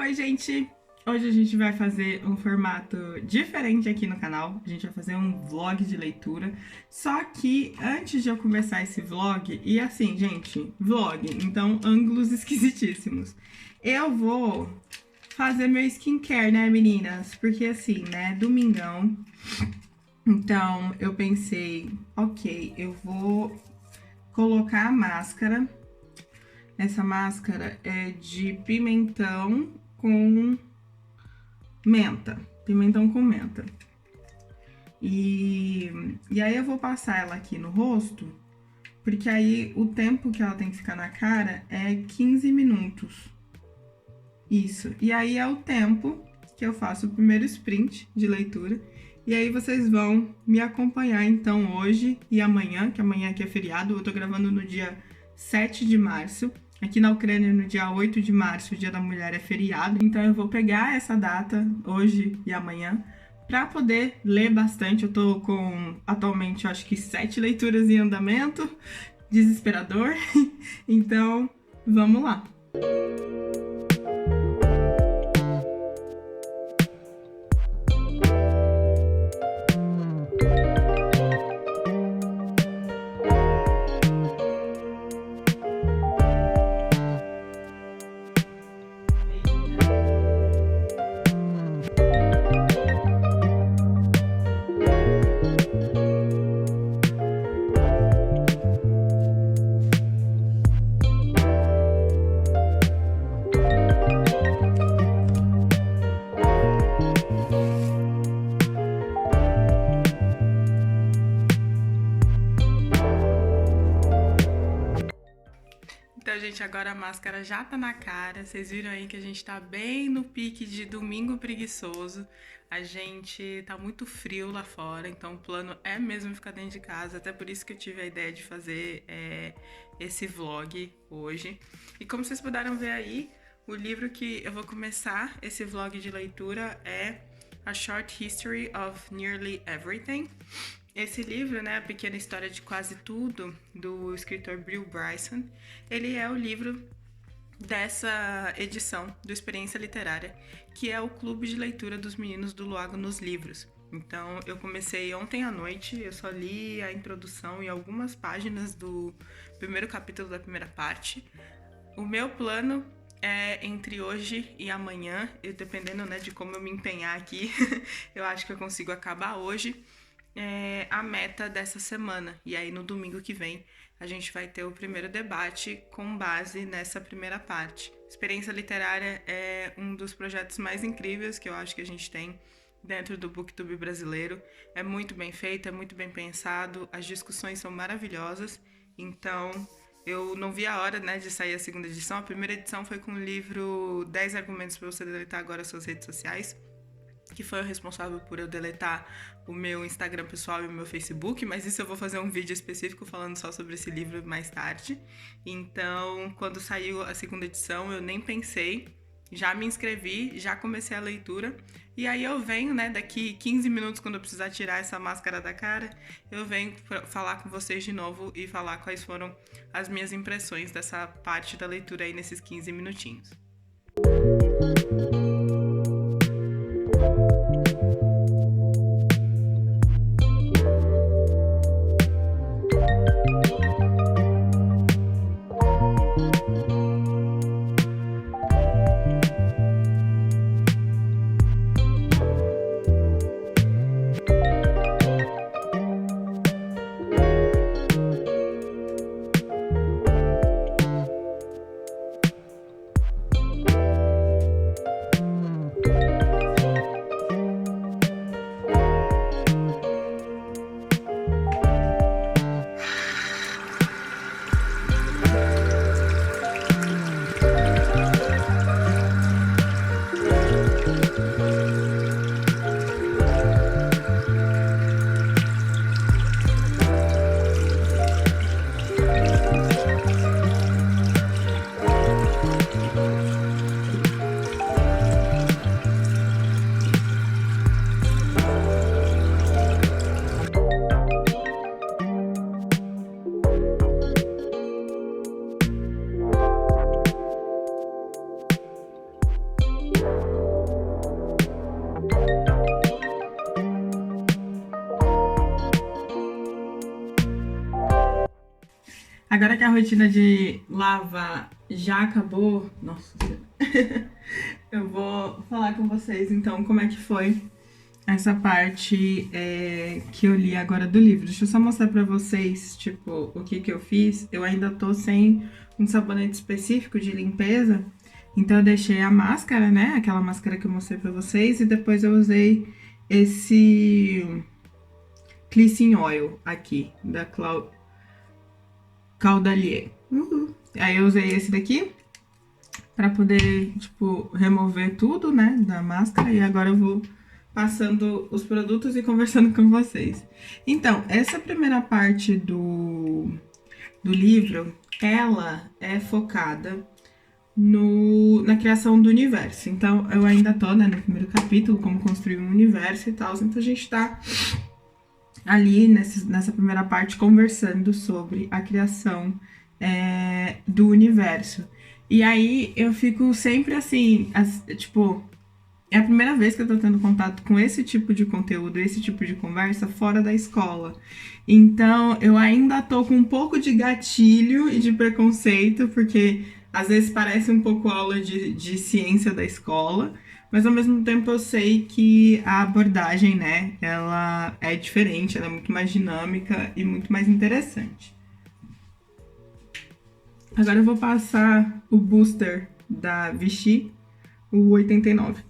Oi, gente! Hoje a gente vai fazer um formato diferente aqui no canal. A gente vai fazer um vlog de leitura. Só que antes de eu começar esse vlog, e assim, gente, vlog, então ângulos esquisitíssimos. Eu vou fazer meu skincare, né, meninas? Porque assim, né, domingão. Então eu pensei, ok, eu vou colocar a máscara. Essa máscara é de pimentão com menta. Pimentão com menta. E aí eu vou passar ela aqui no rosto, porque aí o tempo que ela tem que ficar na cara é 15 minutos. Isso. E aí é o tempo que eu faço o primeiro sprint de leitura. E aí vocês vão me acompanhar então hoje e amanhã, que amanhã aqui é feriado. Eu tô gravando no dia 7 de março. Aqui na Ucrânia, no dia 8 de março, o Dia da Mulher é feriado. Então eu vou pegar essa data, hoje e amanhã, para poder ler bastante. Eu tô com, atualmente, acho que 7 leituras em andamento. Desesperador. Então, vamos lá. Então, gente, agora a máscara já tá na cara. Vocês viram aí que a gente tá bem no pique de domingo preguiçoso. A gente tá muito frio lá fora, então o plano é mesmo ficar dentro de casa. Até por isso que eu tive a ideia de fazer esse vlog hoje. E como vocês puderam ver aí, o livro que eu vou começar esse vlog de leitura é A Short History of Nearly Everything. Esse livro, né, A Pequena História de Quase Tudo, do escritor Breal Bryson, ele é o livro dessa edição do Experiência Literária, que é o clube de leitura dos meninos do Luago nos Livros. Então, eu comecei ontem à noite, eu só li a introdução e algumas páginas do primeiro capítulo da primeira parte. O meu plano é entre hoje e amanhã, dependendo, né, de como eu me empenhar aqui, eu acho que eu consigo acabar hoje. A meta dessa semana. E aí no domingo que vem a gente vai ter o primeiro debate com base nessa primeira parte. Experiência Literária é um dos projetos mais incríveis que eu acho que a gente tem dentro do BookTube brasileiro. É muito bem feito, é muito bem pensado, as discussões são maravilhosas. Então eu não vi a hora, né, de sair a segunda edição. A primeira edição foi com o livro 10 argumentos para você deletar agora suas redes sociais, que foi o responsável por eu deletar o meu Instagram pessoal e o meu Facebook, mas isso eu vou fazer um vídeo específico falando só sobre esse livro mais tarde. Então, quando saiu a segunda edição, eu nem pensei, já me inscrevi, já comecei a leitura, e aí eu venho, né, daqui 15 minutos, quando eu precisar tirar essa máscara da cara, eu venho falar com vocês de novo e falar quais foram as minhas impressões dessa parte da leitura aí nesses 15 minutinhos. Agora que a rotina de lavar já acabou, nossa senhora, eu vou falar com vocês então como é que foi essa parte que eu li agora do livro. Deixa eu só mostrar pra vocês, tipo, o que eu fiz. Eu ainda tô sem um sabonete específico de limpeza, então eu deixei a máscara, né, aquela máscara que eu mostrei pra vocês, e depois eu usei esse Cleansing Oil aqui, da Caudalie. Aí eu usei esse daqui pra poder, tipo, remover tudo, né, da máscara. E agora eu vou passando os produtos e conversando com vocês. Então, essa primeira parte do livro, ela é focada na criação do universo. Então, eu ainda tô, né, no primeiro capítulo, como construir um universo e tal. Então, a gente tá ali nessa primeira parte conversando sobre a criação do universo. E aí eu fico sempre assim, tipo, é a primeira vez que eu tô tendo contato com esse tipo de conteúdo, esse tipo de conversa fora da escola. Então eu ainda tô com um pouco de gatilho e de preconceito, porque às vezes parece um pouco aula de ciência da escola, mas ao mesmo tempo eu sei que a abordagem, né, ela é diferente, ela é muito mais dinâmica e muito mais interessante. Agora eu vou passar o booster da Vichy, o 89.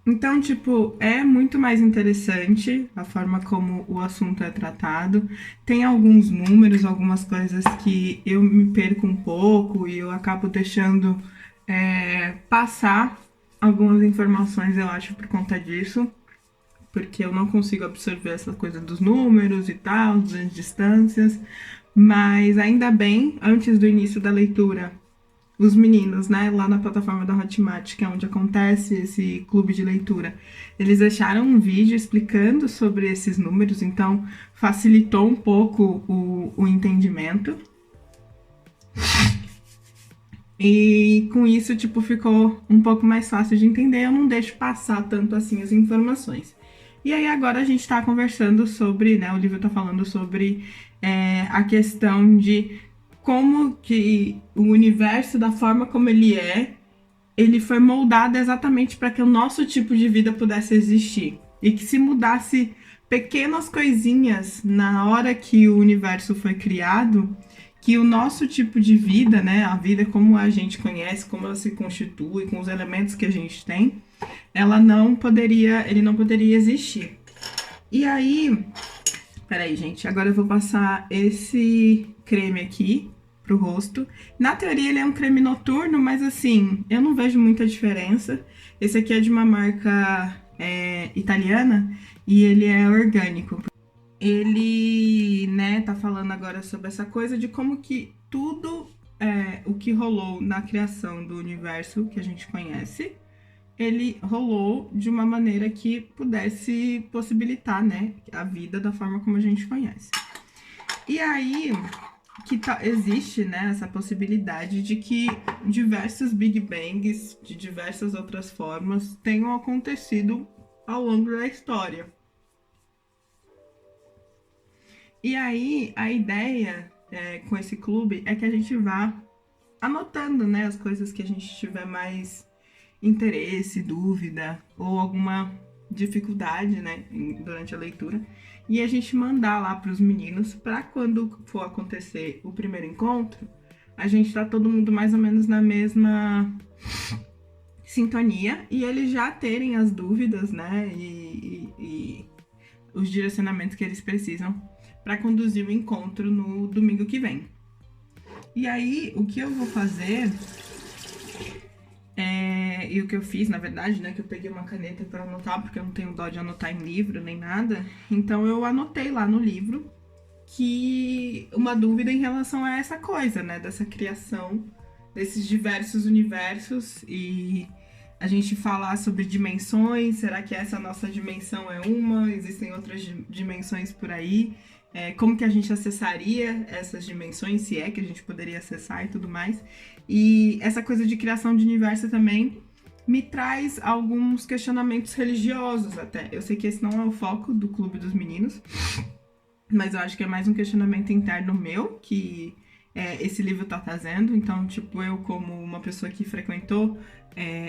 Então, tipo, é muito mais interessante a forma como o assunto é tratado. Tem alguns números, algumas coisas que eu me perco um pouco e eu acabo deixando passar algumas informações, eu acho, por conta disso. Porque eu não consigo absorver essa coisa dos números e tal, das distâncias. Mas ainda bem, antes do início da leitura, os meninos, né, lá na plataforma da Hotmart, que é onde acontece esse clube de leitura, eles deixaram um vídeo explicando sobre esses números, então facilitou um pouco o entendimento. E com isso, tipo, ficou um pouco mais fácil de entender, eu não deixo passar tanto assim as informações. E aí agora a gente tá conversando sobre, né, o livro tá falando sobre a questão de como que o universo, da forma como ele foi moldado exatamente para que o nosso tipo de vida pudesse existir. E que se mudasse pequenas coisinhas na hora que o universo foi criado, que o nosso tipo de vida, né, a vida como a gente conhece, como ela se constitui, com os elementos que a gente tem, ele não poderia existir. E aí, peraí, gente, agora eu vou passar esse creme aqui pro rosto. Na teoria ele é um creme noturno, mas assim, eu não vejo muita diferença. Esse aqui é de uma marca italiana e ele é orgânico. Ele, né, tá falando agora sobre essa coisa de como que tudo o que rolou na criação do universo que a gente conhece, ele rolou de uma maneira que pudesse possibilitar, né, a vida da forma como a gente conhece. E aí existe, né, essa possibilidade de que diversos Big Bangs, de diversas outras formas, tenham acontecido ao longo da história. E aí, a ideia com esse clube é que a gente vá anotando, né, as coisas que a gente tiver mais interesse, dúvida ou alguma dificuldade, né, durante a leitura, e a gente mandar lá para os meninos, para quando for acontecer o primeiro encontro, a gente tá todo mundo mais ou menos na mesma sintonia e eles já terem as dúvidas, né, e os direcionamentos que eles precisam para conduzir o encontro no domingo que vem. E aí, o que eu vou fazer e o que eu fiz, na verdade, né, que eu peguei uma caneta para anotar, porque eu não tenho dó de anotar em livro nem nada, então eu anotei lá no livro que uma dúvida em relação a essa coisa, né, dessa criação desses diversos universos e a gente falar sobre dimensões, será que essa nossa dimensão é uma? Existem outras dimensões por aí? como que a gente acessaria essas dimensões, se é que a gente poderia acessar e tudo mais. E essa coisa de criação de universo também me traz alguns questionamentos religiosos até. Eu sei que esse não é o foco do Clube dos Meninos, mas eu acho que é mais um questionamento interno meu que esse livro tá trazendo. Então, tipo, eu como uma pessoa que frequentou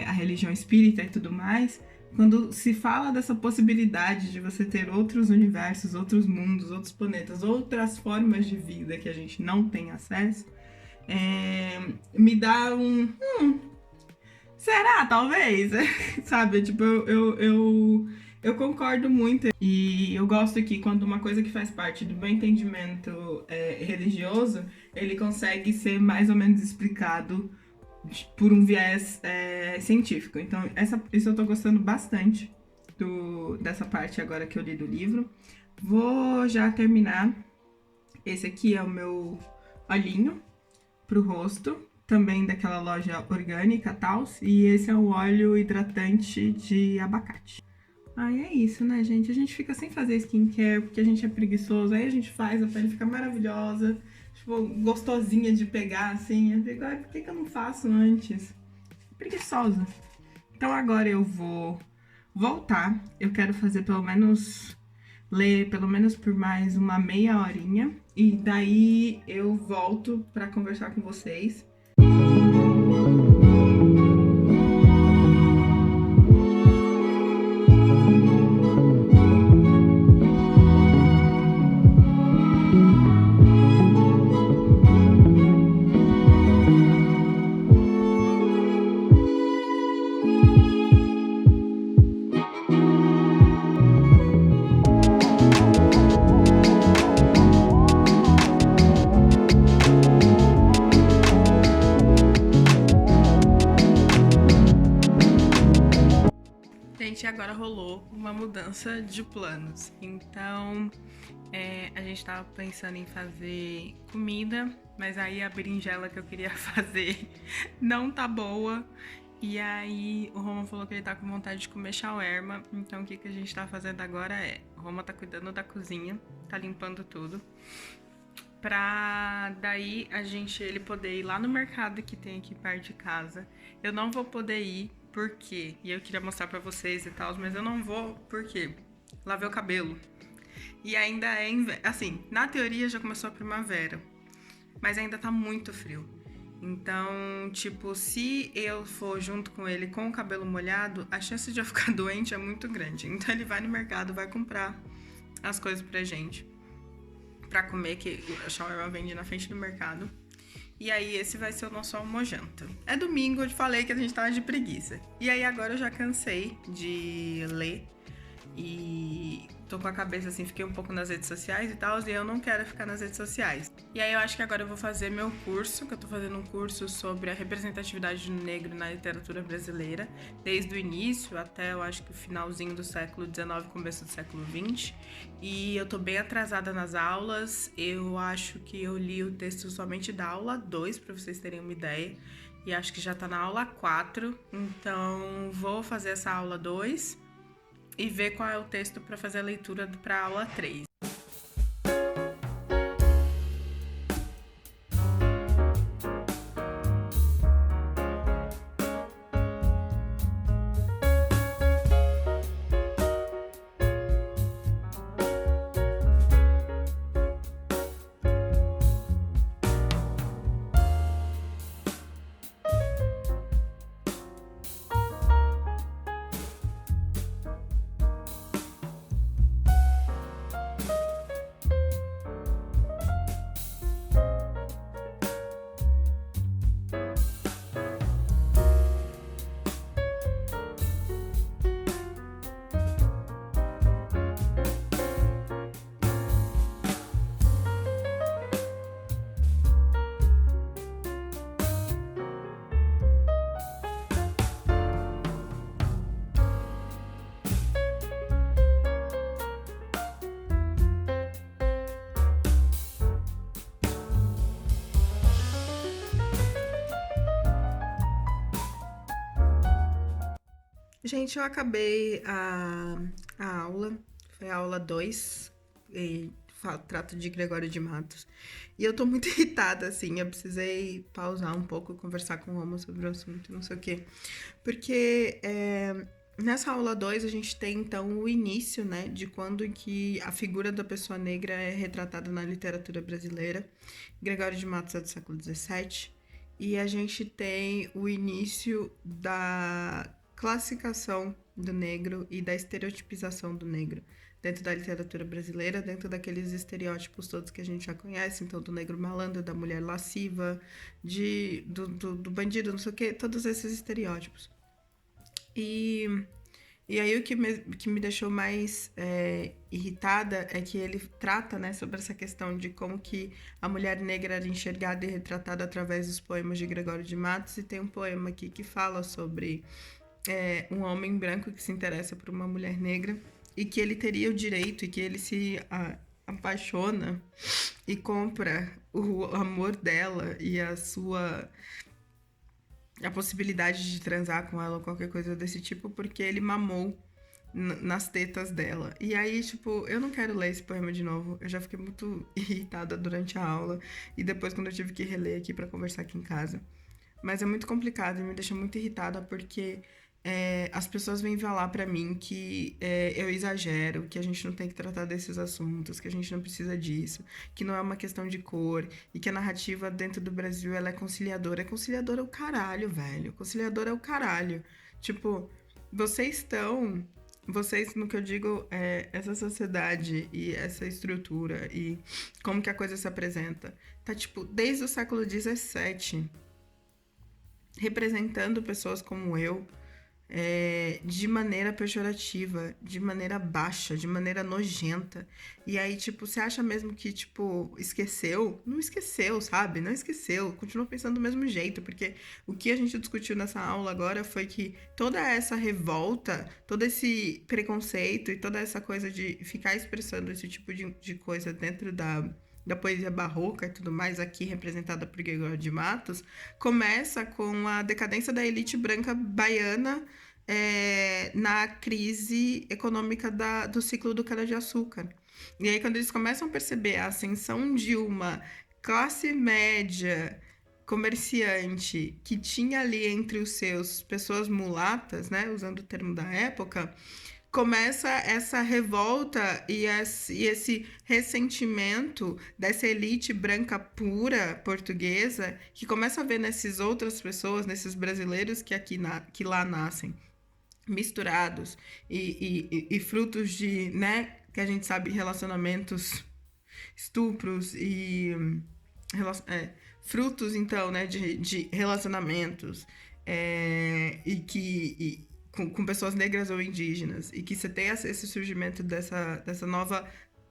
a religião espírita e tudo mais, quando se fala dessa possibilidade de você ter outros universos, outros mundos, outros planetas, outras formas de vida que a gente não tem acesso, me dá um... será? Talvez? Sabe? Tipo, eu concordo muito. E eu gosto que quando uma coisa que faz parte do meu entendimento religioso, ele consegue ser mais ou menos explicado por um viés científico. Então, isso eu tô gostando bastante dessa parte agora que eu li do livro. Vou já terminar. Esse aqui é o meu olhinho pro rosto, também daquela loja orgânica Taus, e esse é o óleo hidratante de abacate. Ai, é isso, né, gente? A gente fica sem fazer skincare porque a gente é preguiçoso, aí a gente faz, a pele fica maravilhosa, tipo, gostosinha de pegar, assim. Eu fico, ai, por que eu não faço antes? Preguiçosa. Então agora eu vou voltar. Eu quero fazer pelo menos ler pelo menos por mais uma meia horinha e daí eu volto para conversar com vocês. Gente, agora rolou uma mudança de planos. Então, a gente tava pensando em fazer comida, mas aí a berinjela que eu queria fazer não tá boa. E aí o Roma falou que ele tá com vontade de comer shawarma. Então o que a gente tá fazendo agora o Roma tá cuidando da cozinha, tá limpando tudo. Pra daí ele poder ir lá no mercado que tem aqui perto de casa. Eu não vou poder ir, por quê? E eu queria mostrar pra vocês e tal, mas eu não vou, por quê? Lavei o cabelo. E ainda assim, na teoria já começou a primavera, mas ainda tá muito frio. Então, tipo, se eu for junto com ele com o cabelo molhado, a chance de eu ficar doente é muito grande. Então ele vai no mercado, vai comprar as coisas pra gente, pra comer, que a shawarma vende na frente do mercado. E aí esse vai ser o nosso almojanta. É domingo, eu te falei que a gente tava de preguiça. E aí agora eu já cansei de ler e tô com a cabeça assim, fiquei um pouco nas redes sociais e tal, e eu não quero ficar nas redes sociais. E aí eu acho que agora eu vou fazer meu curso, que eu tô fazendo um curso sobre a representatividade do negro na literatura brasileira, desde o início até eu acho que o finalzinho do século XIX, começo do século XX. E eu tô bem atrasada nas aulas, eu acho que eu li o texto somente da aula 2, pra vocês terem uma ideia, e acho que já tá na aula 4, então vou fazer essa aula 2 e ver qual é o texto para fazer a leitura para a aula 3. Gente, eu acabei a aula, foi a aula 2, e trato de Gregório de Matos. E eu tô muito irritada, assim. Eu precisei pausar um pouco, conversar com o Roma sobre o assunto, não sei o quê. Porque nessa aula 2 a gente tem, então, o início, né, de quando que a figura da pessoa negra é retratada na literatura brasileira. Gregório de Matos é do século XVII. E a gente tem o início da classificação do negro e da estereotipização do negro dentro da literatura brasileira, dentro daqueles estereótipos todos que a gente já conhece, então do negro malandro, da mulher lasciva, do bandido, não sei o quê, todos esses estereótipos. E aí o que me deixou mais irritada é que ele trata, né, sobre essa questão de como que a mulher negra era enxergada e retratada através dos poemas de Gregório de Matos, e tem um poema aqui que fala sobre um homem branco que se interessa por uma mulher negra e que ele teria o direito e que ele se apaixona e compra o amor dela e a possibilidade de transar com ela ou qualquer coisa desse tipo, porque ele mamou nas tetas dela. E aí, tipo, eu não quero ler esse poema de novo. Eu já fiquei muito irritada durante a aula e depois quando eu tive que reler aqui pra conversar aqui em casa. Mas é muito complicado e me deixa muito irritada porque as pessoas vêm falar pra mim que eu exagero, que a gente não tem que tratar desses assuntos, que a gente não precisa disso, que não é uma questão de cor e que a narrativa dentro do Brasil ela é conciliadora. Conciliadora é o caralho, velho. Conciliadora é o caralho. Tipo, vocês, no que eu digo, essa sociedade e essa estrutura e como que a coisa se apresenta, tá, tipo, desde o século XVII, representando pessoas como eu, de maneira pejorativa, de maneira baixa, de maneira nojenta. E aí, tipo, você acha mesmo que, tipo, esqueceu? Não esqueceu, sabe? Não esqueceu. Continua pensando do mesmo jeito, porque o que a gente discutiu nessa aula agora foi que toda essa revolta, todo esse preconceito e toda essa coisa de ficar expressando esse tipo de coisa dentro da poesia barroca e tudo mais, aqui representada por Gregório de Matos, começa com a decadência da elite branca baiana na crise econômica do ciclo do cana-de-açúcar. E aí, quando eles começam a perceber a ascensão de uma classe média comerciante que tinha ali entre os seus pessoas mulatas, né, usando o termo da época, começa essa revolta e esse ressentimento dessa elite branca pura portuguesa que começa a ver nessas outras pessoas, nesses brasileiros que lá nascem, misturados e frutos de, né, que a gente sabe, relacionamentos, estupros e frutos, então, né, de relacionamentos com pessoas negras ou indígenas, e que você tem esse surgimento dessa nova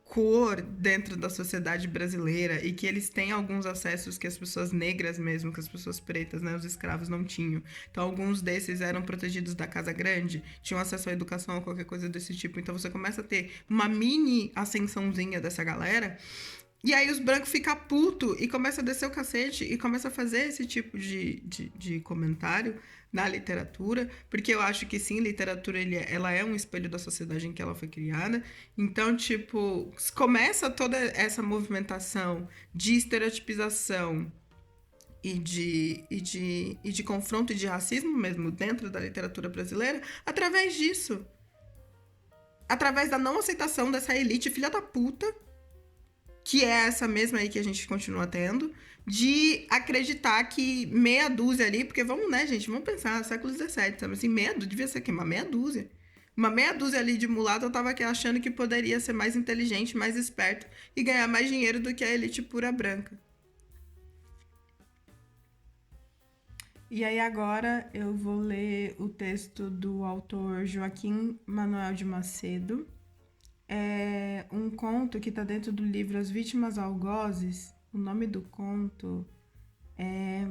cor dentro da sociedade brasileira, e que eles têm alguns acessos que as pessoas negras mesmo, que as pessoas pretas, né, os escravos não tinham. Então, alguns desses eram protegidos da Casa Grande, tinham acesso à educação ou qualquer coisa desse tipo. Então, você começa a ter uma mini ascensãozinha dessa galera, e aí os brancos ficam putos e começam a descer o cacete e começam a fazer esse tipo de comentário na literatura, porque eu acho que sim, literatura ela é um espelho da sociedade em que ela foi criada. Então, tipo, começa toda essa movimentação de estereotipização e de confronto e de racismo mesmo dentro da literatura brasileira através disso. Através da não aceitação dessa elite filha da puta, que é essa mesma aí que a gente continua tendo, de acreditar que meia dúzia ali, porque vamos, né, gente, vamos pensar, século XVII, sabe assim, devia ser aqui, uma meia dúzia. Uma meia dúzia ali de mulato, eu tava aqui achando que poderia ser mais inteligente, mais esperto e ganhar mais dinheiro do que a elite pura branca. E aí agora eu vou ler o texto do autor Joaquim Manuel de Macedo. É um conto que está dentro do livro As Vítimas Algozes. O nome do conto é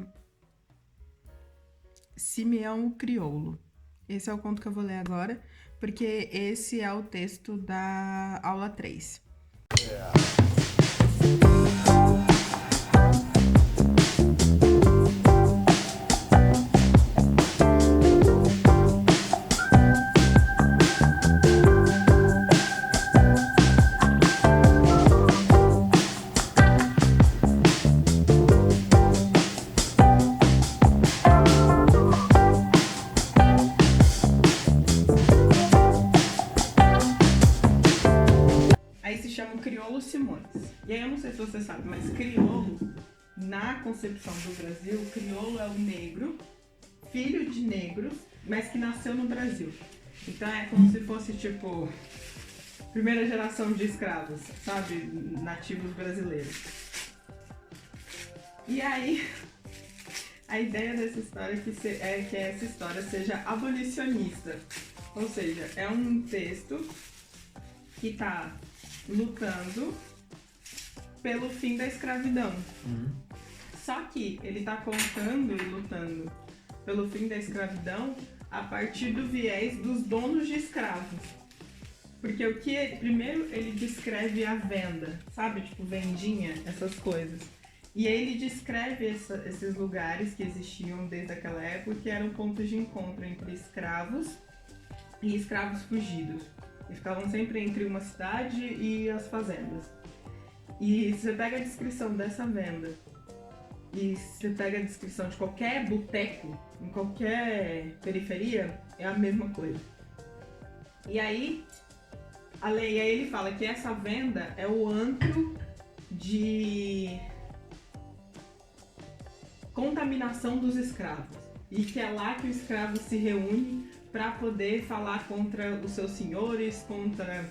Simeão o Crioulo. Esse é o conto que eu vou ler agora, porque esse é o texto da aula 3. você sabe, mas crioulo, na concepção do Brasil, crioulo é o negro, filho de negros, mas que nasceu no Brasil. Então é como se fosse, tipo, primeira geração de escravos, sabe? Nativos brasileiros. E aí, a ideia dessa história é que essa história seja abolicionista. Ou seja, é um texto que está lutando pelo fim da escravidão. Só que ele está contando e lutando pelo fim da escravidão a partir do viés dos donos de escravos. Porque primeiro ele descreve a venda, sabe? Tipo, vendinha, essas coisas. E aí ele descreve esses lugares que existiam desde aquela época, que eram pontos de encontro entre escravos e escravos fugidos. E ficavam sempre entre uma cidade e as fazendas. E você pega a descrição dessa venda e você pega a descrição de qualquer boteco, em qualquer periferia, é a mesma coisa. E aí ele fala que essa venda é o antro de contaminação dos escravos. E que é lá que o escravo se reúne para poder falar contra os seus senhores, contra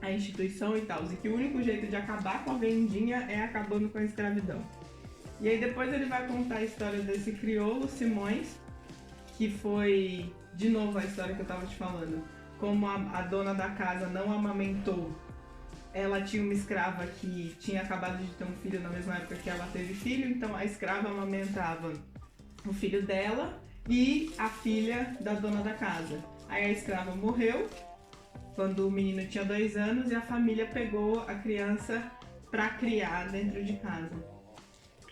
a instituição e tal. E que o único jeito de acabar com a vendinha é acabando com a escravidão. E aí depois ele vai contar a história desse crioulo, Simões, que foi, de novo, a história que eu tava te falando. Como a dona da casa não amamentou, ela tinha uma escrava que tinha acabado de ter um filho na mesma época que ela teve filho, então a escrava amamentava o filho dela e a filha da dona da casa. Aí a escrava morreu quando o menino tinha 2 anos e a família pegou a criança pra criar dentro de casa.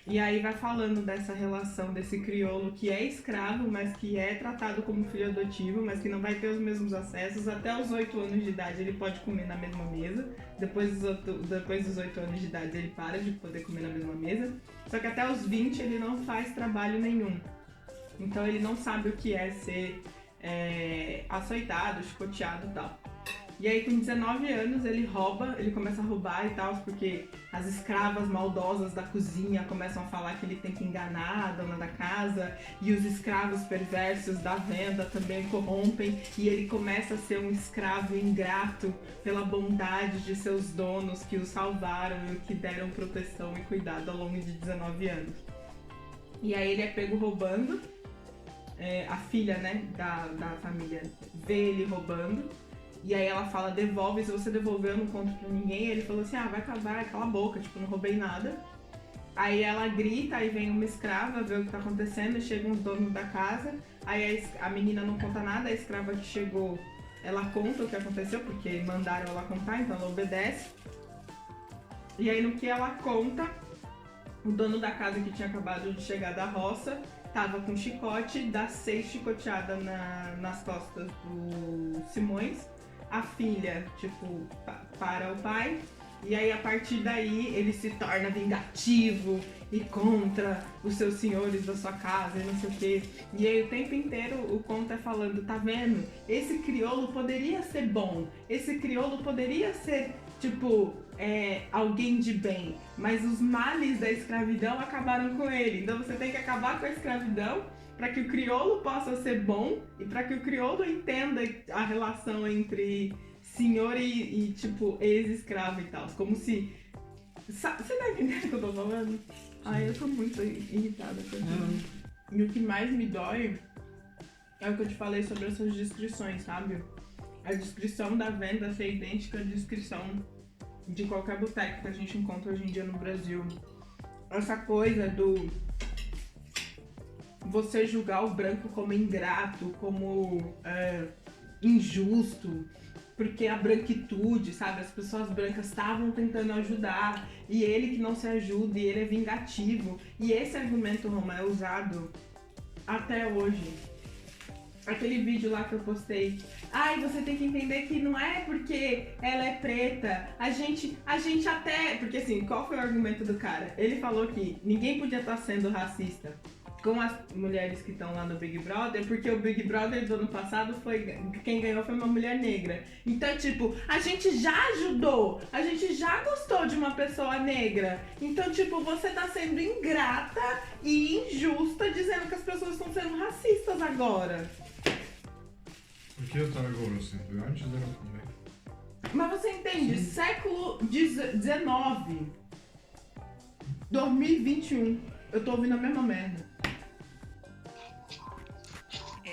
E aí vai falando dessa relação desse crioulo que é escravo, mas que é tratado como filho adotivo, mas que não vai ter os mesmos acessos. Até os 8 anos de idade ele pode comer na mesma mesa. Depois dos 8 anos de idade ele para de poder comer na mesma mesa. Só que até os 20 ele não faz trabalho nenhum. Então ele não sabe o que é ser açoitado, chicoteado e tal. E aí com 19 anos ele começa a roubar e tal, porque as escravas maldosas da cozinha começam a falar que ele tem que enganar a dona da casa, e os escravos perversos da venda também corrompem, e ele começa a ser um escravo ingrato pela bondade de seus donos que o salvaram e o que deram proteção e cuidado ao longo de 19 anos. E aí ele é pego roubando, a filha, né, da família vê ele roubando. E aí ela fala, devolve, se você devolver eu não conto pra ninguém. E ele falou assim, vai cala a boca, tipo, não roubei nada. Aí ela grita, aí vem uma escrava, vê o que tá acontecendo, chegam os donos da casa. Aí a menina não conta nada, a escrava que chegou, ela conta o que aconteceu, porque mandaram ela contar, então ela obedece. E aí no que ela conta, o dono da casa que tinha acabado de chegar da roça, tava com chicote, dá 6 chicoteadas nas costas do Simões. A filha, tipo, para o pai, e aí a partir daí ele se torna vingativo e contra os seus senhores da sua casa e não sei o quê. E aí o tempo inteiro o conto é falando, tá vendo? Esse crioulo poderia ser bom, esse crioulo poderia ser, tipo, alguém de bem, mas os males da escravidão acabaram com ele. Então você tem que acabar com a escravidão para que o crioulo possa ser bom e para que o crioulo entenda a relação entre senhor e tipo, ex-escravo e tal. Como se... Você tá entendendo o que eu tô falando? Eu tô muito irritada com isso. E o que mais me dói é o que eu te falei sobre essas descrições, sabe? A descrição da venda ser idêntica à descrição de qualquer boteco que a gente encontra hoje em dia no Brasil. Essa coisa do... você julgar o branco como ingrato, como injusto, porque a branquitude, sabe? As pessoas brancas estavam tentando ajudar, e ele que não se ajuda, e ele é vingativo. E esse argumento, Roma, é usado até hoje. Aquele vídeo lá que eu postei. Você tem que entender que não é porque ela é preta, a gente até... Porque assim, qual foi o argumento do cara? Ele falou que ninguém podia estar sendo racista com as mulheres que estão lá no Big Brother, porque o Big Brother do ano passado quem ganhou foi uma mulher negra. Então, tipo, a gente já ajudou, a gente já gostou de uma pessoa negra. Então, tipo, você tá sendo ingrata e injusta dizendo que as pessoas estão sendo racistas agora. Porque eu tava agora sempre, antes era também. Mas você entende? Sim. Século XIX, 2021, eu tô ouvindo a mesma merda.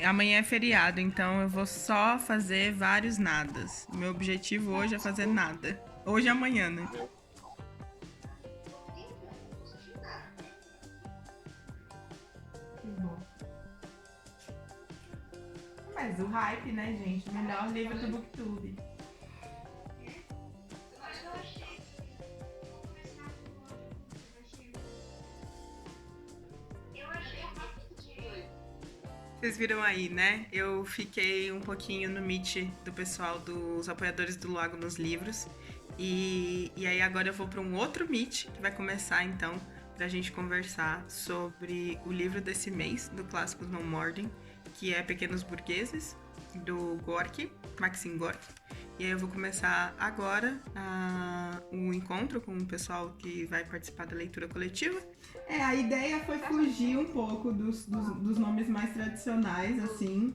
Amanhã é feriado, então eu vou só fazer vários nadas. Meu objetivo hoje é fazer nada. Hoje e amanhã, né? Mas o hype, né, gente? Melhor livro do BookTube. Vocês viram aí, né? Eu fiquei um pouquinho no meet do pessoal dos apoiadores do Lago nos Livros. E aí agora eu vou para um outro meet que vai começar, então, pra gente conversar sobre o livro desse mês, do Clássicos Não Mordem, que é Pequenos Burgueses, do Gorky, Maxim Gorky. E aí eu vou começar agora um encontro com o pessoal que vai participar da leitura coletiva. A ideia foi fugir um pouco dos nomes mais tradicionais, assim,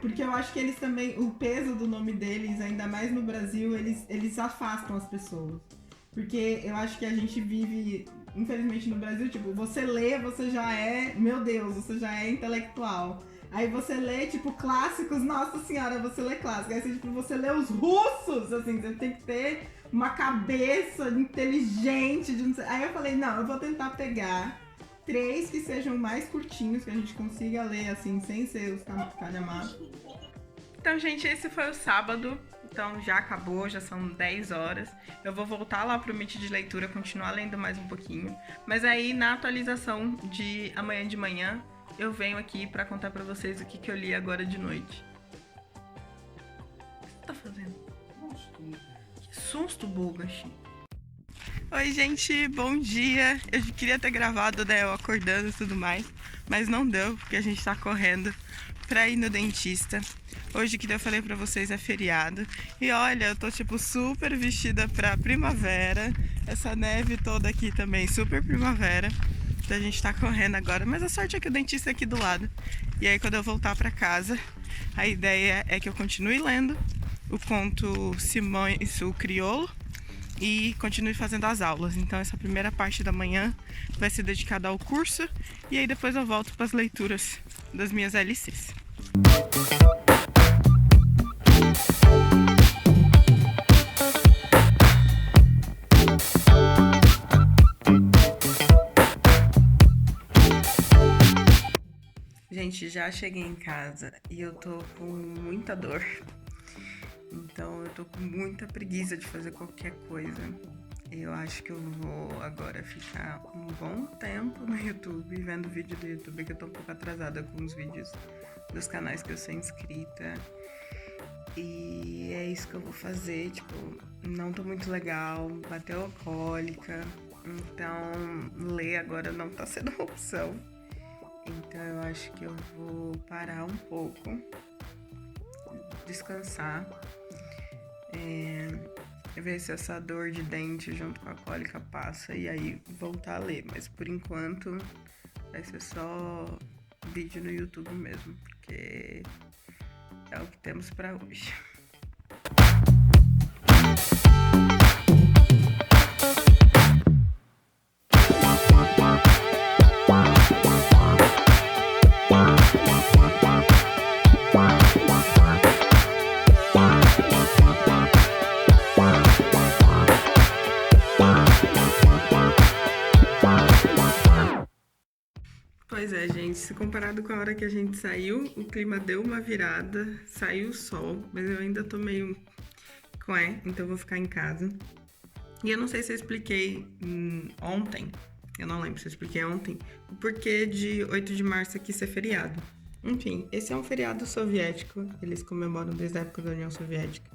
porque eu acho que eles também, o peso do nome deles, ainda mais no Brasil, eles afastam as pessoas. Porque eu acho que a gente vive, infelizmente no Brasil, tipo, você lê, você já é, meu Deus, você já é intelectual. Aí você lê, tipo, clássicos, nossa senhora, você lê clássicos. Aí tipo, você lê os russos, assim, você tem que ter uma cabeça inteligente. Aí eu falei, não, eu vou tentar pegar 3 que sejam mais curtinhos, que a gente consiga ler, assim, sem ser os calhamados. Então, gente, esse foi o sábado. Então já acabou, já são 10 horas. Eu vou voltar lá pro Meet de leitura, continuar lendo mais um pouquinho. Mas aí, na atualização de amanhã de manhã, eu venho aqui pra contar pra vocês o que eu li agora de noite. O que você tá fazendo? Que susto, Bulgashi. Oi, gente, bom dia. Eu queria ter gravado, né, eu acordando e tudo mais, mas não deu, porque a gente tá correndo pra ir no dentista. Hoje, que eu falei pra vocês, é feriado. E olha, eu tô, tipo, super vestida pra primavera. Essa neve toda aqui também, super primavera. Então a gente tá correndo agora, mas a sorte é que o dentista é aqui do lado. E aí quando eu voltar pra casa, a ideia é que eu continue lendo o conto Simões o Crioulo e continue fazendo as aulas. Então essa primeira parte da manhã vai ser dedicada ao curso e aí depois eu volto para as leituras das minhas LCs. Gente, já cheguei em casa e eu tô com muita dor. Então eu tô com muita preguiça de fazer qualquer coisa. Eu acho que eu vou agora ficar um bom tempo no YouTube, vendo vídeo do YouTube, que eu tô um pouco atrasada com os vídeos dos canais que eu sou inscrita. E é isso que eu vou fazer, tipo, não tô muito legal, bateu a cólica, então ler agora não tá sendo uma opção. Então eu acho que eu vou parar um pouco, descansar, ver se essa dor de dente junto com a cólica passa e aí voltar a ler. Mas por enquanto vai ser só vídeo no YouTube mesmo, porque é o que temos pra hoje. Pois é, gente, se comparado com a hora que a gente saiu, o clima deu uma virada, saiu o sol, mas eu ainda tô meio então eu vou ficar em casa. E eu não sei se eu expliquei ontem, eu não lembro se eu expliquei ontem, o porquê de 8 de março aqui ser feriado. Enfim, esse é um feriado soviético, eles comemoram desde a época da União Soviética,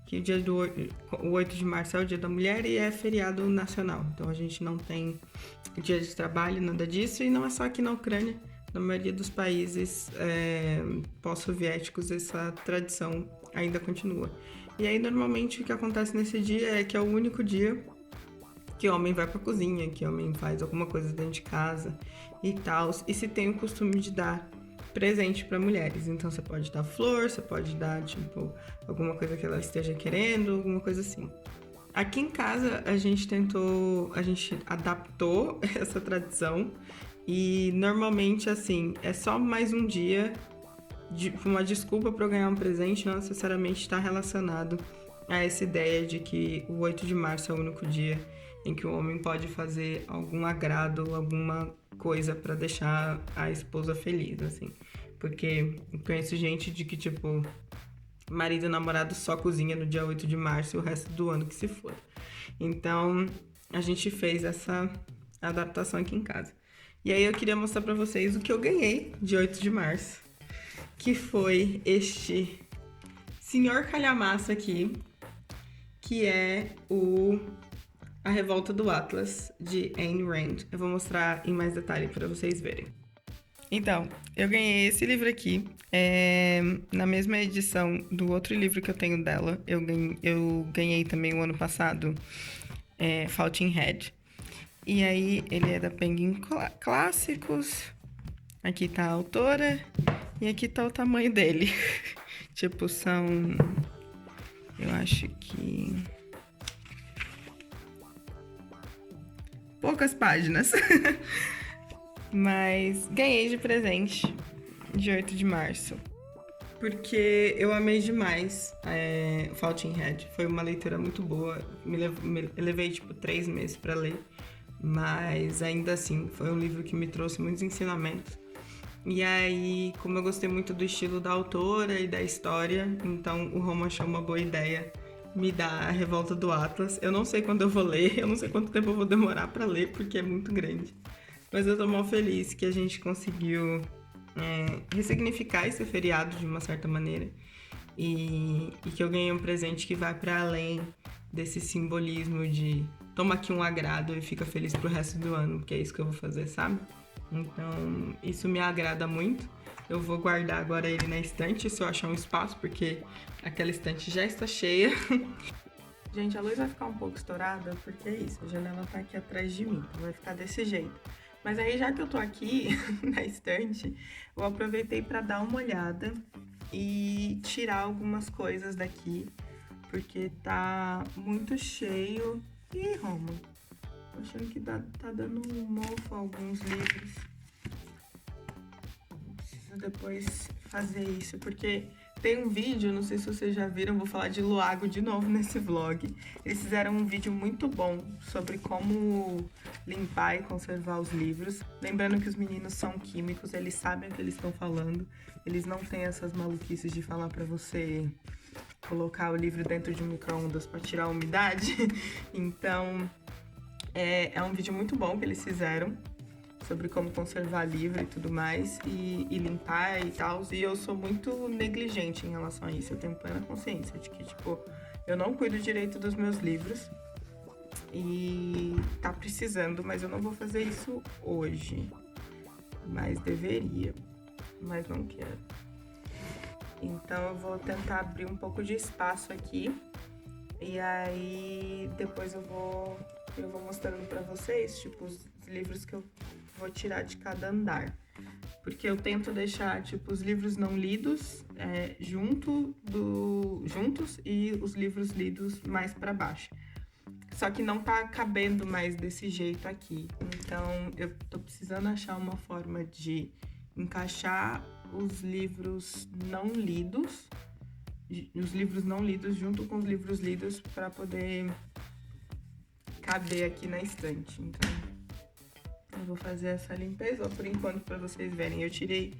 que o 8 de março é o Dia da Mulher e é feriado nacional. Então a gente não tem dia de trabalho, nada disso, e não é só aqui na Ucrânia. na maioria dos países pós-soviéticos essa tradição ainda continua. E aí, normalmente, o que acontece nesse dia é que é o único dia que o homem vai pra cozinha, que o homem faz alguma coisa dentro de casa e tal. E se tem o costume de dar presente para mulheres. Então, você pode dar flor, você pode dar, tipo, alguma coisa que ela esteja querendo, alguma coisa assim. Aqui em casa, a gente adaptou essa tradição e normalmente, assim, é só mais um dia, uma desculpa para eu ganhar um presente, não necessariamente está relacionado a essa ideia de que o 8 de março é o único dia em que o homem pode fazer algum agrado, alguma coisa para deixar a esposa feliz, assim. Porque eu conheço gente de que, tipo, marido e namorado só cozinha no dia 8 de março e o resto do ano que se for. Então, a gente fez essa adaptação aqui em casa. E aí eu queria mostrar pra vocês o que eu ganhei de 8 de março, que foi este senhor calhamaço aqui, que é A Revolta do Atlas, de Ayn Rand. Eu vou mostrar em mais detalhe para vocês verem. Então, eu ganhei esse livro aqui, na mesma edição do outro livro que eu tenho dela. Eu ganhei também o ano passado, Fountain Head. E aí, ele é da Penguin Clássicos. Aqui tá a autora e aqui tá o tamanho dele. Tipo, são... eu acho que... poucas páginas. Mas ganhei de presente de 8 de março. Porque eu amei demais Fountain Head. Foi uma leitura muito boa. Eu levei, tipo, 3 meses pra ler. Mas, ainda assim, foi um livro que me trouxe muitos ensinamentos. E aí, como eu gostei muito do estilo da autora e da história, então o Roma achou uma boa ideia me dar A Revolta do Atlas. Eu não sei quando eu vou ler, eu não sei quanto tempo eu vou demorar pra ler, porque é muito grande. Mas eu tô mal feliz que a gente conseguiu ressignificar esse feriado de uma certa maneira. E que eu ganhei um presente que vai para além desse simbolismo de toma aqui um agrado e fica feliz pro resto do ano, porque é isso que eu vou fazer, sabe? Então, isso me agrada muito. Eu vou guardar agora ele na estante, se eu achar um espaço, porque aquela estante já está cheia. Gente, a luz vai ficar um pouco estourada, porque é isso, a janela tá aqui atrás de mim, então vai ficar desse jeito. Mas aí, já que eu tô aqui na estante, eu aproveitei para dar uma olhada e tirar algumas coisas daqui, porque tá muito cheio. Ih, Roma, tô achando que tá dando um mofo a alguns livros. Preciso depois fazer isso, porque tem um vídeo, não sei se vocês já viram, vou falar de Luago de novo nesse vlog. Eles fizeram um vídeo muito bom sobre como limpar e conservar os livros. Lembrando que os meninos são químicos, eles sabem o que eles estão falando. Eles não têm essas maluquices de falar pra você colocar o livro dentro de um micro-ondas pra tirar a umidade. Então, é um vídeo muito bom que eles fizeram sobre como conservar livro e tudo mais, e limpar e tal. E eu sou muito negligente em relação a isso. Eu tenho plena consciência de que, tipo, eu não cuido direito dos meus livros. E tá precisando, mas eu não vou fazer isso hoje. Mas deveria. Mas não quero. Então eu vou tentar abrir um pouco de espaço aqui. E aí depois eu vou mostrando pra vocês, tipo, os livros que eu vou tirar de cada andar. Porque eu tento deixar, tipo, os livros não lidos juntos e os livros lidos mais pra baixo. Só que não tá cabendo mais desse jeito aqui. Então, eu tô precisando achar uma forma de encaixar os livros não lidos junto com os livros lidos pra poder caber aqui na estante. Então, eu vou fazer essa limpeza por enquanto pra vocês verem. Eu tirei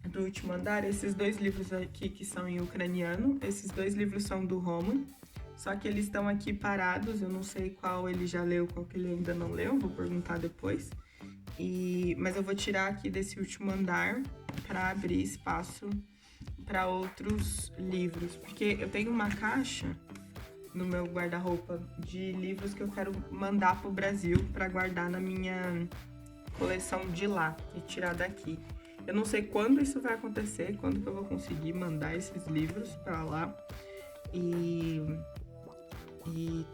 do último andar esses 2 livros aqui que são em ucraniano. Esses 2 livros são do Roman, só que eles estão aqui parados. Eu não sei qual ele já leu, qual que ele ainda não leu, vou perguntar depois. Mas eu vou tirar aqui desse último andar pra abrir espaço para outros livros, porque eu tenho uma caixa no meu guarda-roupa de livros que eu quero mandar pro Brasil para guardar na minha coleção de lá e tirar daqui. Eu não sei quando isso vai acontecer, quando que eu vou conseguir mandar esses livros pra lá. E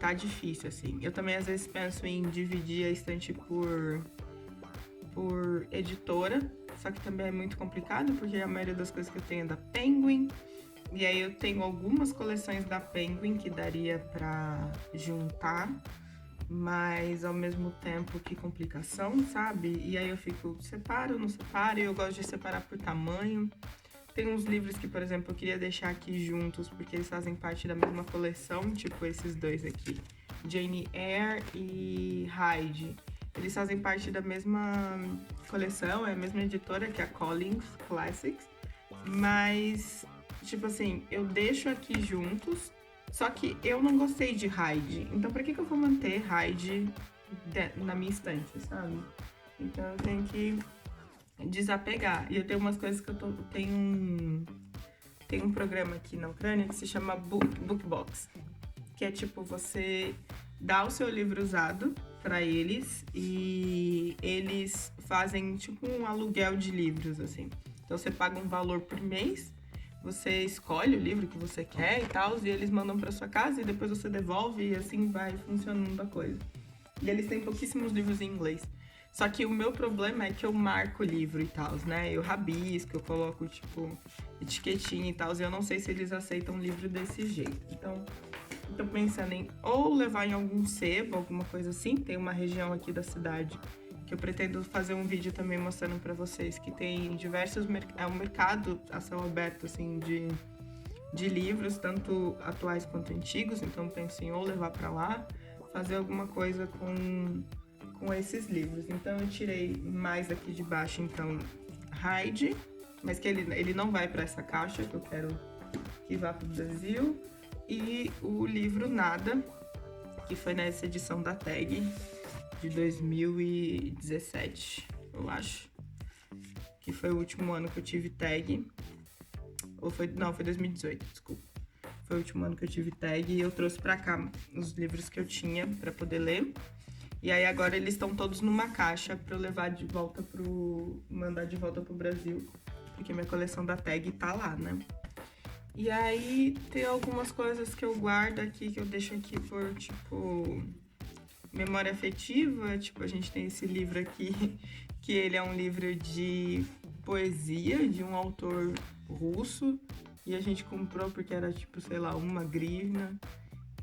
tá difícil, assim. Eu também, às vezes, penso em dividir a estante por editora, só que também é muito complicado, porque a maioria das coisas que eu tenho é da Penguin. E aí eu tenho algumas coleções da Penguin que daria pra juntar, mas ao mesmo tempo que complicação, sabe? E aí eu fico, separo, não separo, e eu gosto de separar por tamanho. Tem uns livros que, por exemplo, eu queria deixar aqui juntos, porque eles fazem parte da mesma coleção, tipo esses dois aqui, Jane Eyre e Hyde. Eles fazem parte da mesma coleção, é a mesma editora, que é a Collins Classics, mas, tipo assim, eu deixo aqui juntos, só que eu não gostei de Hyde, então pra que eu vou manter Hyde na minha estante, sabe? Então eu tenho que desapegar. E eu tenho umas coisas que tem um programa aqui na Ucrânia que se chama Bookbox, que é tipo, você dá o seu livro usado pra eles e eles fazem tipo um aluguel de livros, assim. Então você paga um valor por mês, você escolhe o livro que você quer e tal, e eles mandam pra sua casa e depois você devolve e assim vai funcionando a coisa. E eles têm pouquíssimos livros em inglês. Só que o meu problema é que eu marco o livro e tal, né? Eu rabisco, eu coloco, tipo, etiquetinha e tal, e eu não sei se eles aceitam livro desse jeito. Então, eu tô pensando em ou levar em algum sebo, alguma coisa assim. Tem uma região aqui da cidade que eu pretendo fazer um vídeo também mostrando pra vocês, que tem diversos... É um mercado a céu aberto, assim, de livros, tanto atuais quanto antigos. Então, penso em ou levar pra lá, fazer alguma coisa com esses livros. Então eu tirei mais aqui de baixo, então, Hyde, mas que ele não vai para essa caixa, que eu quero que vá para o Brasil, e o livro Nada, que foi nessa edição da Tag de 2017, eu acho, que foi o último ano que eu tive Tag, foi 2018, desculpa. Foi o último ano que eu tive Tag e eu trouxe para cá os livros que eu tinha para poder ler. E aí agora eles estão todos numa caixa pra eu levar de volta mandar de volta pro Brasil, porque minha coleção da Tag tá lá, né? E aí tem algumas coisas que eu guardo aqui, que eu deixo aqui por, tipo, memória afetiva. Tipo, a gente tem esse livro aqui, que ele é um livro de poesia de um autor russo, e a gente comprou porque era, tipo, sei lá, 1 hryvnia.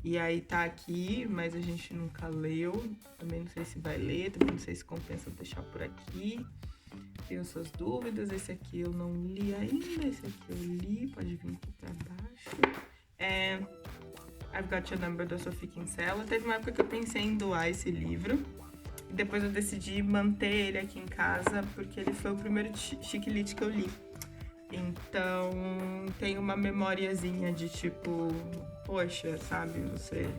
E aí tá aqui, mas a gente nunca leu. Também não sei se vai ler, também não sei se compensa deixar por aqui. Tenho suas dúvidas. Esse aqui eu não li ainda, esse aqui eu li, pode vir aqui pra baixo. I've Got Your Number, da Sophie Kinsella. Teve uma época que eu pensei em doar esse livro. E depois eu decidi manter ele aqui em casa, porque ele foi o primeiro Chick Lit que eu li. Então, tem uma memoriazinha de tipo, poxa, sabe, você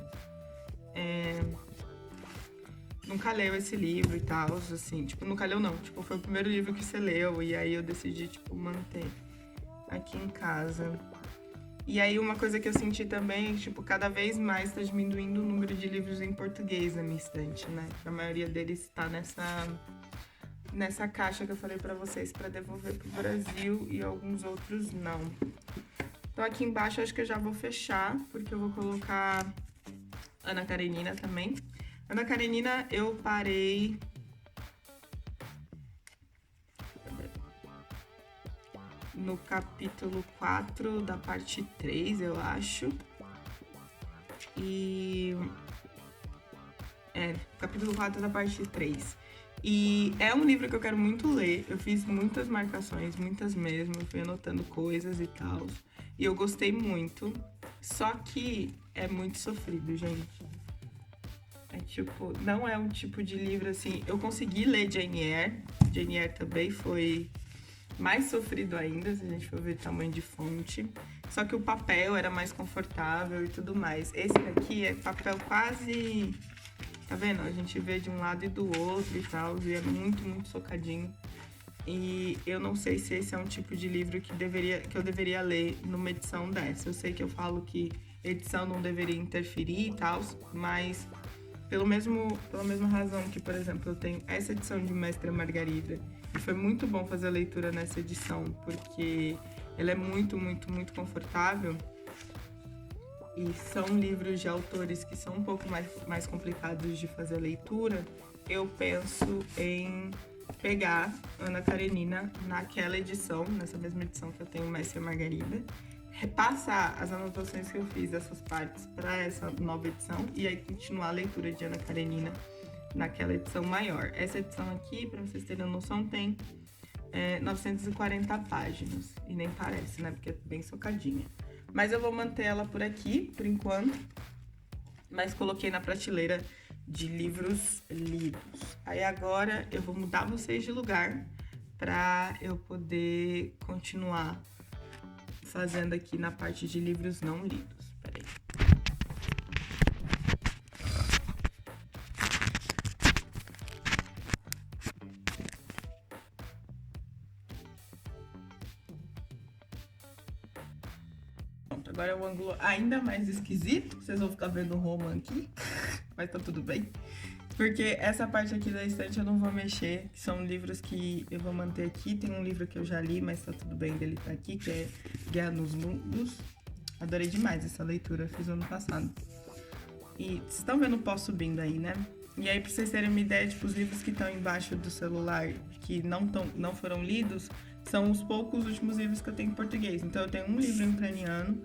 nunca leu esse livro e tal, assim, tipo, nunca leu não, tipo, foi o primeiro livro que você leu, e aí eu decidi, tipo, manter aqui em casa. E aí uma coisa que eu senti também, tipo, cada vez mais tá diminuindo o número de livros em português na minha estante, né? A maioria deles tá nessa caixa que eu falei pra vocês, pra devolver pro Brasil, e alguns outros não. Então aqui embaixo acho que eu já vou fechar, porque eu vou colocar Ana Karenina também. Ana Karenina eu parei... no capítulo 4 da parte 3, eu acho. Capítulo 4 da parte 3. E é um livro que eu quero muito ler. Eu fiz muitas marcações, muitas mesmo. Eu fui anotando coisas e tal. E eu gostei muito. Só que é muito sofrido, gente. É tipo, não é um tipo de livro assim... Eu consegui ler Jane Eyre. Jane Eyre também foi mais sofrido ainda, se a gente for ver o tamanho de fonte. Só que o papel era mais confortável e tudo mais. Esse daqui é papel quase... Tá vendo? A gente vê de um lado e do outro e tal, e é muito, muito socadinho. E eu não sei se esse é um tipo de livro que eu deveria ler numa edição dessa. Eu sei que eu falo que edição não deveria interferir e tal, mas pela mesma razão que, por exemplo, eu tenho essa edição de Mestre Margarida. E foi muito bom fazer a leitura nessa edição, porque ela é muito, muito, muito confortável. E são livros de autores que são um pouco mais complicados de fazer a leitura. Eu penso em pegar Ana Karenina naquela edição, nessa mesma edição que eu tenho Mestre Margarida, repassar as anotações que eu fiz dessas partes para essa nova edição e aí continuar a leitura de Ana Karenina naquela edição maior. Essa edição aqui, para vocês terem noção, tem 940 páginas. E nem parece, né? Porque é bem socadinha. Mas eu vou manter ela por aqui, por enquanto. Mas coloquei na prateleira de livros lidos. Aí agora eu vou mudar vocês de lugar para eu poder continuar fazendo aqui na parte de livros não lidos. Peraí. Pronto, agora é o ângulo ainda mais esquisito. Vocês vão ficar vendo o Roma aqui, mas tá tudo bem. Porque essa parte aqui da estante eu não vou mexer, que são livros que eu vou manter aqui. Tem um livro que eu já li, mas tá tudo bem dele tá aqui, que é Guerra nos Mundos. Adorei demais essa leitura, fiz ano passado. E vocês estão vendo o pó subindo aí, né? E aí, pra vocês terem uma ideia, tipo, os livros que estão embaixo do celular, que não foram lidos, são os poucos últimos livros que eu tenho em português. Então eu tenho um livro em ucraniano,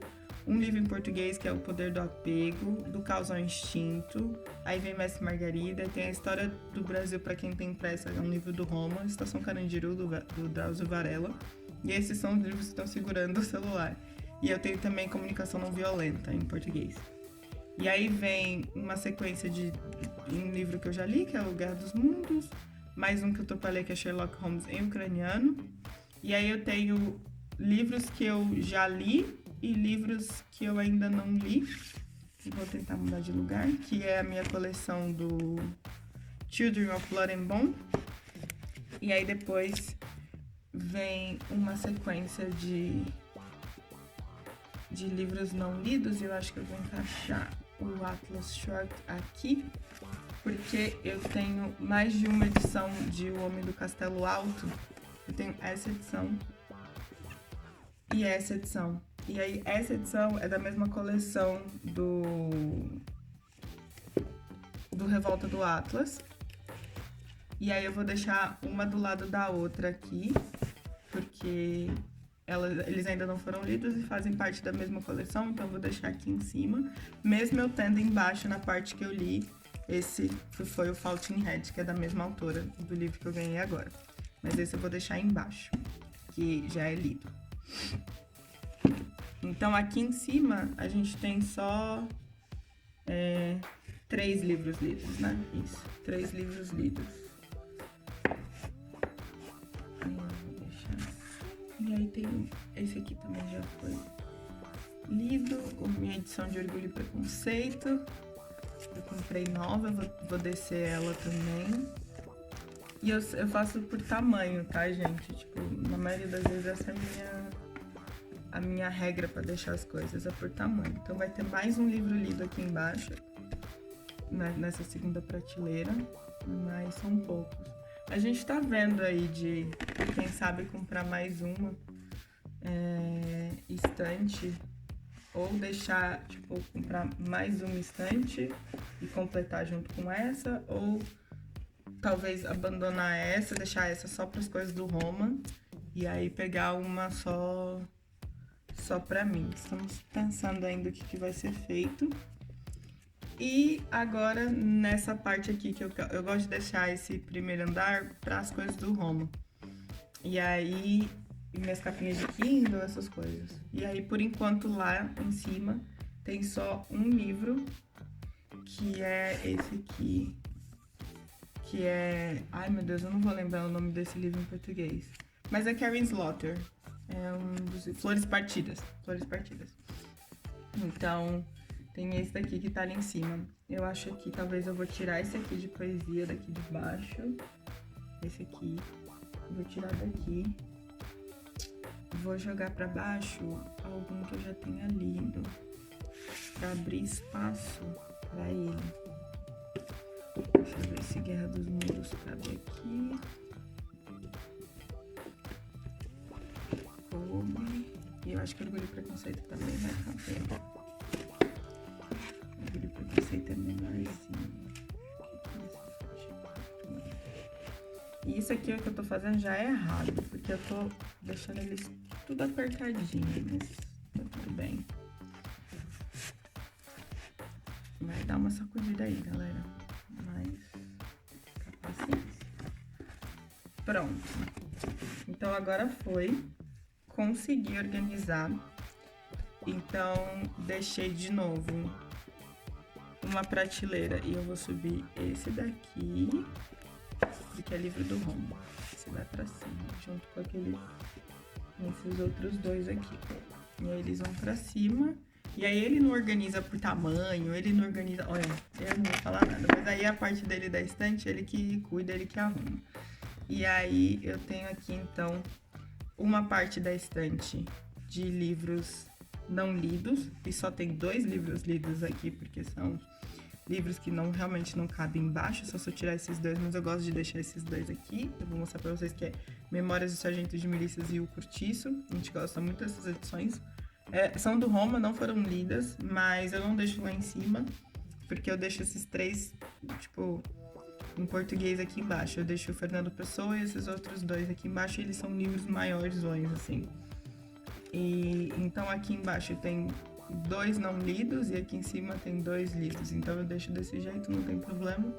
um livro em português, que é O Poder do Apego, Do Caos ao Instinto. Aí vem Mestre Margarida, tem a História do Brasil para quem tem pressa, é um livro do Roma, Estação Carandiru, do Drauzio Varela. E esses são os livros que estão segurando o celular. E eu tenho também Comunicação Não Violenta, em português. E aí vem uma sequência de um livro que eu já li, que é o Guerra dos Mundos, mais um que eu tô pra ler, que é Sherlock Holmes em ucraniano. E aí eu tenho livros que eu já li e livros que eu ainda não li. Vou tentar mudar de lugar, que é a minha coleção do Children of Blood and Bone. E aí depois vem uma sequência de livros não lidos. Eu acho que eu vou encaixar o Atlas Shrugged aqui, porque eu tenho mais de uma edição de O Homem do Castelo Alto. Eu tenho essa edição e essa edição. E aí, essa edição é da mesma coleção do Revolta do Atlas. E aí eu vou deixar uma do lado da outra aqui, porque eles ainda não foram lidos e fazem parte da mesma coleção, então eu vou deixar aqui em cima. Mesmo eu tendo embaixo, na parte que eu li, esse foi o Fountain Head, que é da mesma autora do livro que eu ganhei agora. Mas esse eu vou deixar embaixo, que já é lido. Então aqui em cima a gente tem só 3 livros lidos, né? Isso, 3 livros lidos. Aí eu vou deixar. E aí tem esse aqui também já foi lido, minha edição de Orgulho e Preconceito. Eu comprei nova, vou descer ela também. E eu faço por tamanho, tá, gente? Tipo, na maioria das vezes essa é a minha regra pra deixar as coisas, é por tamanho. Então vai ter mais um livro lido aqui embaixo, nessa segunda prateleira, mas são poucos. A gente tá vendo aí de, quem sabe, comprar mais uma estante, ou deixar, tipo, comprar mais uma estante e completar junto com essa, ou talvez abandonar essa, deixar essa só para as coisas do Roma e aí pegar uma só pra mim. Estamos pensando ainda o que vai ser feito. E agora, nessa parte aqui, que eu gosto de deixar esse primeiro andar para as coisas do Roma. E aí, minhas capinhas de Kindle, essas coisas. E aí, por enquanto, lá em cima, tem só um livro, que é esse aqui. Que é... Ai, meu Deus, eu não vou lembrar o nome desse livro em português. Mas é Karen Slaughter. É um dos... Flores Partidas. Flores Partidas. Então, tem esse daqui que tá ali em cima. Eu acho que talvez eu vou tirar esse aqui de poesia daqui de baixo. Esse aqui. Vou tirar daqui. Vou jogar pra baixo algum que eu já tenha lido. Pra abrir espaço pra ele. se Guerra dos Mundos cabe aqui. Coube. E eu acho que Orgulho e Preconceito também vai caber. Orgulho e Preconceito é menorzinho. E isso aqui, o que eu tô fazendo já é errado, porque eu tô deixando eles tudo apertadinho, mas tá tudo bem. Vai dar uma sacudida aí, galera. Mas paciência. Pronto. Então agora foi. Consegui organizar. Então deixei de novo uma prateleira e eu vou subir esse daqui, que é livro do Roma. Esse vai pra cima, junto com esses outros dois aqui. E aí eles vão pra cima. E aí ele não organiza por tamanho, ele não organiza... Olha, eu não vou falar nada, mas aí a parte dele da estante, ele que cuida, ele que arruma. E aí eu tenho aqui, então, uma parte da estante de livros não lidos, e só tem 2 livros lidos aqui, porque são livros que realmente não cabem embaixo, só se eu tirar esses 2, mas eu gosto de deixar esses 2 aqui. Eu vou mostrar pra vocês que é Memórias do Sargento de Milícias e O Curtiço. A gente gosta muito dessas edições. São do Roma, não foram lidas, mas eu não deixo lá em cima, porque eu deixo esses 3, tipo, em português aqui embaixo. Eu deixo o Fernando Pessoa e esses outros 2 aqui embaixo, e eles são livros maiores, assim. E então aqui embaixo tem 2 não lidos e aqui em cima tem 2 lidos. Então eu deixo desse jeito, não tem problema.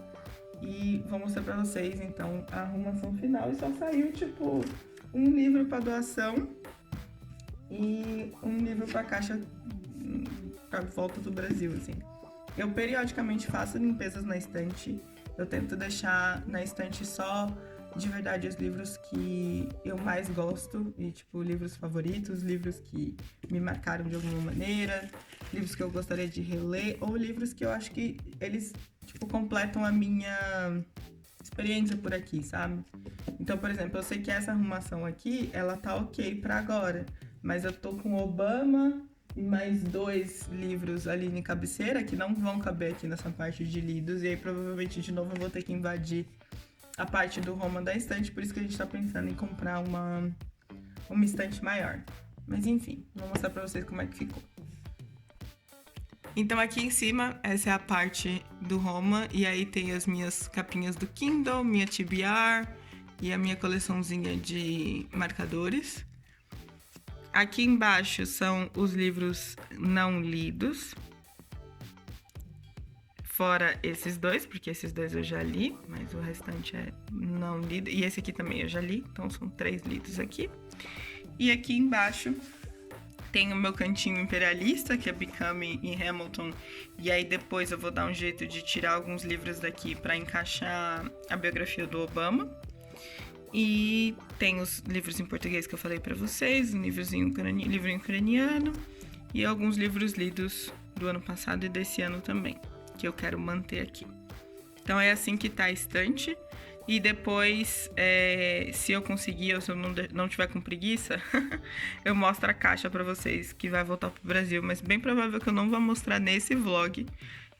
E vou mostrar pra vocês, então, a arrumação final. E só saiu, tipo, um livro pra doação e um livro pra caixa pra volta do Brasil, assim. Eu periodicamente faço limpezas na estante. Eu tento deixar na estante só, de verdade, os livros que eu mais gosto. E, tipo, livros favoritos, livros que me marcaram de alguma maneira, livros que eu gostaria de reler, ou livros que eu acho que eles, tipo, completam a minha experiência por aqui, sabe? Então, por exemplo, eu sei que essa arrumação aqui, ela tá ok pra agora. Mas eu tô com Obama e mais 2 livros ali em cabeceira que não vão caber aqui nessa parte de lidos. E aí, provavelmente, de novo, eu vou ter que invadir a parte do Roma da estante. Por isso que a gente tá pensando em comprar uma estante maior. Mas, enfim, vou mostrar pra vocês como é que ficou. Então, aqui em cima, essa é a parte do Roma. E aí tem as minhas capinhas do Kindle, minha TBR e a minha coleçãozinha de marcadores. Aqui embaixo são os livros não lidos, fora esses 2, porque esses 2 eu já li, mas o restante é não lido. E esse aqui também eu já li, então são 3 lidos aqui. E aqui embaixo tem o meu cantinho imperialista, que é Becoming e Hamilton. E aí depois eu vou dar um jeito de tirar alguns livros daqui para encaixar a biografia do Obama. E tem os livros em português que eu falei pra vocês, livro em ucraniano e alguns livros lidos do ano passado e desse ano também, que eu quero manter aqui. Então é assim que tá a estante. E depois, se eu conseguir ou se eu não tiver com preguiça, eu mostro a caixa pra vocês, que vai voltar pro Brasil. Mas bem provável que eu não vou mostrar nesse vlog.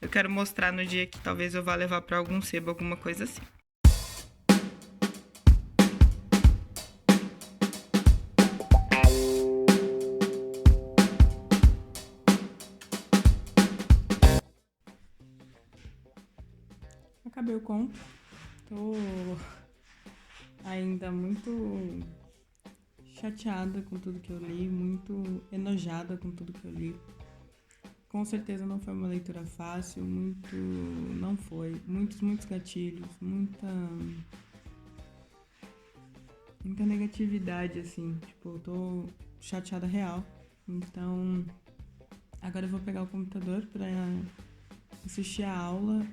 Eu quero mostrar no dia que talvez eu vá levar pra algum sebo, alguma coisa assim. Acabei o conto. Tô ainda muito chateada com tudo que eu li, muito enojada com tudo que eu li. Com certeza não foi uma leitura fácil, não foi. Muitos gatilhos, muita negatividade, assim. Tipo, eu tô chateada real. Então, agora eu vou pegar o computador pra assistir a aula,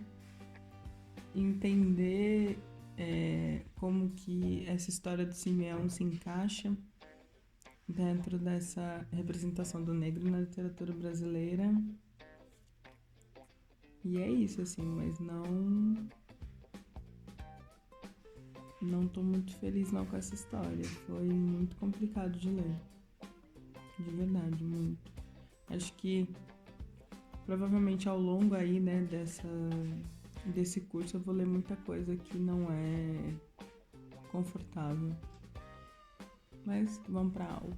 entender como que essa história do Simeão se encaixa dentro dessa representação do negro na literatura brasileira. E é isso, assim, mas não tô muito feliz não com essa história. Foi muito complicado de ler. De verdade, muito. Acho que provavelmente ao longo aí, né, desse curso eu vou ler muita coisa que não é confortável. Mas vamos pra aula.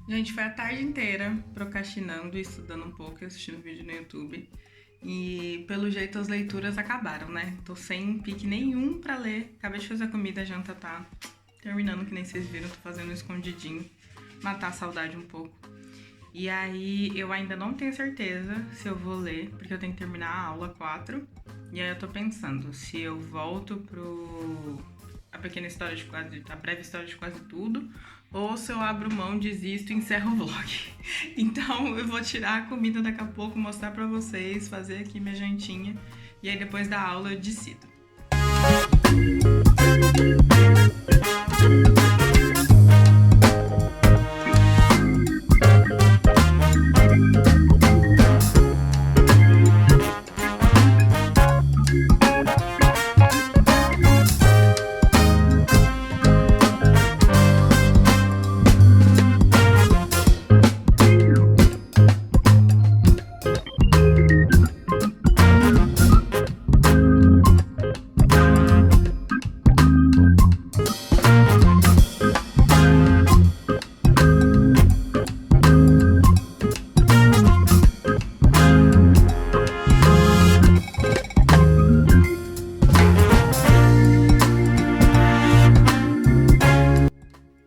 Gente, foi a tarde inteira procrastinando e estudando um pouco e assistindo vídeo no YouTube. E pelo jeito as leituras acabaram, né? Tô sem pique nenhum pra ler. Acabei de fazer a comida, a janta tá terminando, que nem vocês viram. Tô fazendo um escondidinho, matar a saudade um pouco. E aí eu ainda não tenho certeza se eu vou ler, porque eu tenho que terminar a aula 4. E aí eu tô pensando se eu volto a breve história de quase tudo, ou se eu abro mão, desisto e encerro o vlog. Então eu vou tirar a comida daqui a pouco, mostrar pra vocês, fazer aqui minha jantinha, e aí depois da aula eu decido.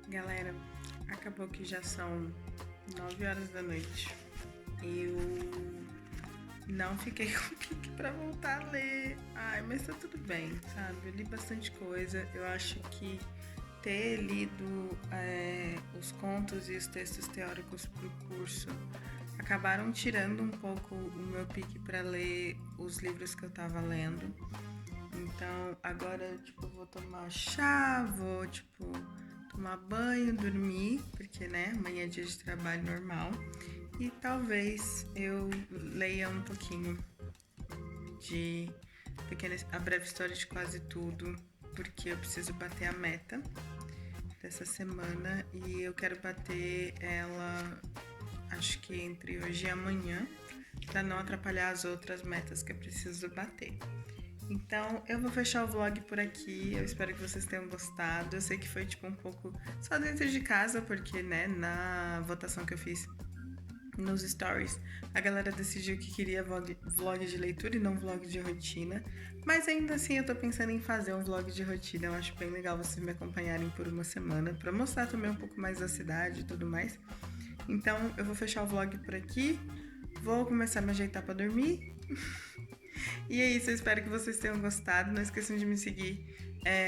Galera, acabou que já são 9 horas da noite. Eu não fiquei com pique pra voltar a ler. Ai, mas tá tudo bem, sabe? Eu li bastante coisa. Eu acho que ter lido os contos e os textos teóricos pro curso acabaram tirando um pouco o meu pique pra ler os livros que eu tava lendo. Então, agora, eu vou tomar chá, vou, tomar banho, dormir, porque, né, amanhã é dia de trabalho normal. E talvez eu leia um pouquinho de A Breve História de Quase Tudo, porque eu preciso bater a meta dessa semana e eu quero bater ela, acho que entre hoje e amanhã, para não atrapalhar as outras metas que eu preciso bater. Então, eu vou fechar o vlog por aqui. Eu espero que vocês tenham gostado. Eu sei que foi, um pouco só dentro de casa, porque, né, na votação que eu fiz nos stories, a galera decidiu que queria vlog de leitura e não vlog de rotina. Mas ainda assim, eu tô pensando em fazer um vlog de rotina. Eu acho bem legal vocês me acompanharem por uma semana, pra mostrar também um pouco mais da cidade e tudo mais. Então, eu vou fechar o vlog por aqui. Vou começar a me ajeitar pra dormir. E é isso, eu espero que vocês tenham gostado. Não esqueçam de me seguir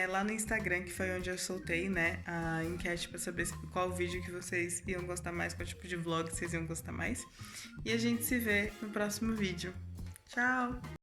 lá no Instagram, que foi onde eu soltei, né, a enquete pra saber qual vídeo que vocês iam gostar mais, qual tipo de vlog vocês iam gostar mais. E a gente se vê no próximo vídeo. Tchau!